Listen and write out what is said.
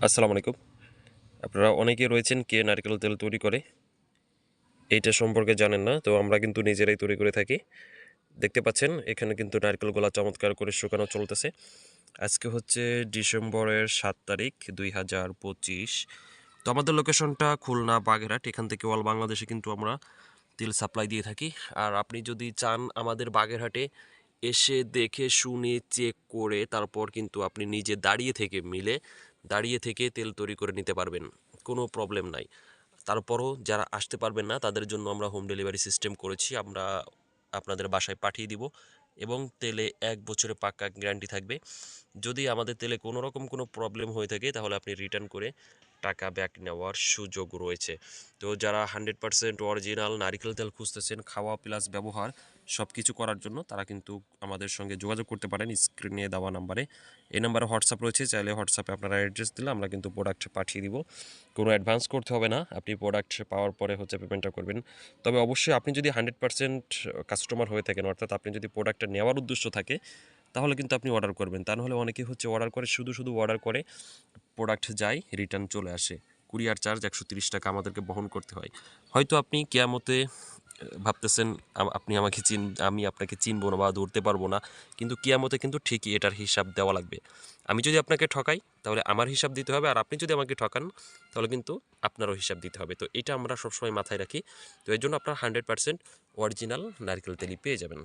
আসসালামু আলাইকুম। আপনারা অনেকেই রয়েছেন কে নারকেল তেল তৈরি করে এইটা সম্পর্কে জানেন না। তো আমরা কিন্তু নিজেরাই তৈরি করে থাকি। দেখতে পাচ্ছেন এখানে কিন্তু নারকেলগুলা চমৎকার করে শুকানো চলতেছে। আজকে হচ্ছে ডিসেম্বরের ৭ তারিখ ২০২৫। তো আমাদের লোকেশনটা খুলনা বাগেরহাট। এখান থেকে অল বাংলাদেশে কিন্তু আমরা তেল সাপ্লাই দিয়ে থাকি। আর আপনি যদি চান আমাদের বাগেরহাটে এসে দেখে শুনে চেক করে তারপর কিন্তু আপনি নিজে দাঁড়িয়ে থেকে তেল তৈরি করে নিতে পারবেন, কোনো প্রবলেম নাই। তারপরও যারা আসতে পারবেন না তাদের জন্য আমরা হোম ডেলিভারি সিস্টেম করেছি। আমরা আপনাদের বাসায় পাঠিয়ে দিব এবং তেলে ১ বছরের পাক্কা গ্যারান্টি থাকবে। যদি আমাদের তেলে কোনো রকম কোনো প্রবলেম হয়ে থাকে তাহলে আপনি রিটার্ন করে টাকা ব্যাক নেওয়ার সুযোগ রয়েছে। তো যারা 100% অরিজিনাল নারিকেল তেল খুঁজতেছেন খাওয়া প্লাস ব্যবহার সব কিছু করার জন্য তারা কিন্তু আমাদের সঙ্গে যোগাযোগ করতে পারেন স্ক্রিনে দেওয়া নাম্বারে। এই নাম্বারে হোয়াটসঅ্যাপ রয়েছে, চাইলে হোয়াটসঅ্যাপে আপনারা অ্যাড্রেস দিলে আমরা কিন্তু প্রোডাক্ট পাঠিয়ে দিব। কোনো অ্যাডভান্স করতে হবে না, আপনি প্রোডাক্ট পাওয়ার পরে হচ্ছে পেমেন্টটা করবেন। তবে অবশ্যই আপনি যদি 100% কাস্টমার হয়ে থাকেন, অর্থাৎ আপনি যদি প্রোডাক্টটা নেওয়ার উদ্দেশ্য থাকে তাহলে কিন্তু আপনি অর্ডার করবেন। তা নাহলে অনেকেই হচ্ছে অর্ডার করে শুধু অর্ডার করে, প্রোডাক্ট যায় রিটার্ন চলে আসে, কুরিয়ার চার্জ ১৩০ টাকা আমাদেরকে বহন করতে হয়। হয়তো আপনি কেয়ামতে ভাবতেছেন আমি আপনাকে চিনবো না বা ধরতে পারবো না, কিন্তু কিয়ামতে কিন্তু ঠিকই এটার হিসাব দেওয়া লাগবে। আমি যদি আপনাকে ঠকাই তাহলে আমার হিসাব দিতে হবে, আর আপনি যদি আমাকে ঠকান তাহলে কিন্তু আপনারও হিসাব দিতে হবে। তো এটা আমরা সবসময় মাথায় রাখি। তো এর জন্য আপনার 100% অরিজিনাল নারকেল তেলই পেয়ে যাবেন।